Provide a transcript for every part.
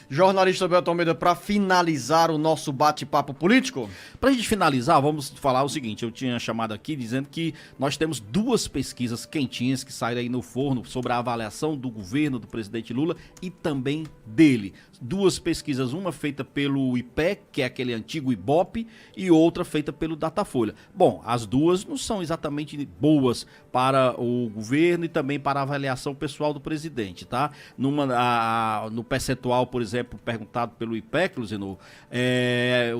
Jornalista Belton Almeida, para finalizar o nosso bate-papo político? Para a gente finalizar, vamos falar o seguinte, eu tinha chamado aqui dizendo que nós temos duas pesquisas quentinhas que saíram aí no forno sobre a avaliação do governo do presidente Lula e também dele. Duas pesquisas, uma feita pelo IPEC, que é aquele antigo Ibope, e outra feita pelo Datafolha. Bom, as duas não são exatamente boas para o governo e também para a avaliação pessoal do presidente, tá? No percentual, por exemplo, perguntado pelo IPEC, Luziano,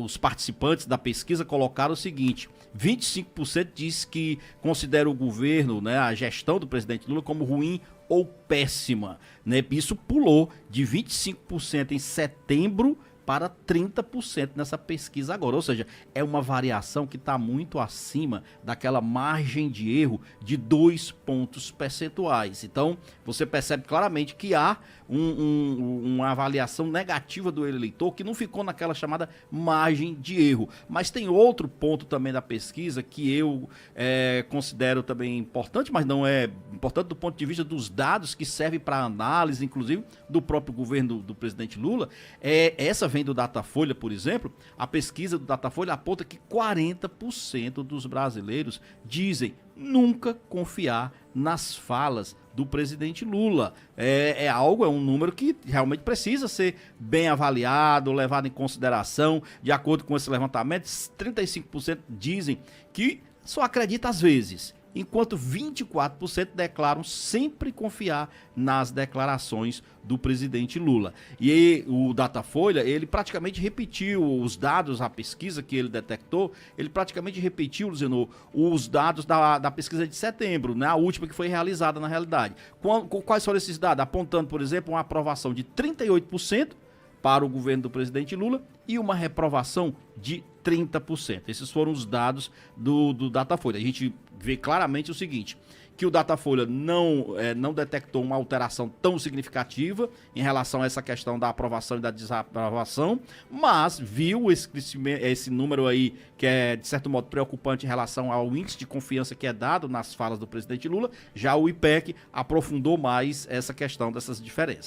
os participantes da pesquisa colocaram o seguinte: 25% diz que considera o governo, né, a gestão do presidente Lula como ruim ou péssima, né? Isso pulou de 25% em setembro para 30% nessa pesquisa agora, ou seja, é uma variação que está muito acima daquela margem de erro de 2 pontos percentuais. Então, você percebe claramente que há uma avaliação negativa do eleitor que não ficou naquela chamada margem de erro. Mas tem outro ponto também da pesquisa que eu considero também importante, mas não é importante do ponto de vista dos dados que servem para análise, inclusive, do próprio governo do presidente Lula. Essa vem do Datafolha, por exemplo. A pesquisa do Datafolha aponta que 40% dos brasileiros dizem nunca confiar nas falas do presidente Lula. É um número que realmente precisa ser bem avaliado, levado em consideração. De acordo com esse levantamento, 35% dizem que só acredita às vezes, enquanto 24% declaram sempre confiar nas declarações do presidente Lula. E o Datafolha, ele praticamente repetiu os dados, a pesquisa que ele detectou, ele praticamente repetiu, Luziano, os dados da pesquisa de setembro, né, a última que foi realizada na realidade. Quais foram esses dados? Apontando, por exemplo, uma aprovação de 38% para o governo do presidente Lula e uma reprovação de 30%. Esses foram os dados do Datafolha. A gente vê claramente o seguinte, que o Datafolha não detectou uma alteração tão significativa em relação a essa questão da aprovação e da desaprovação, mas viu esse número aí que é, de certo modo, preocupante em relação ao índice de confiança que é dado nas falas do presidente Lula. Já o IPEC aprofundou mais essa questão dessas diferenças.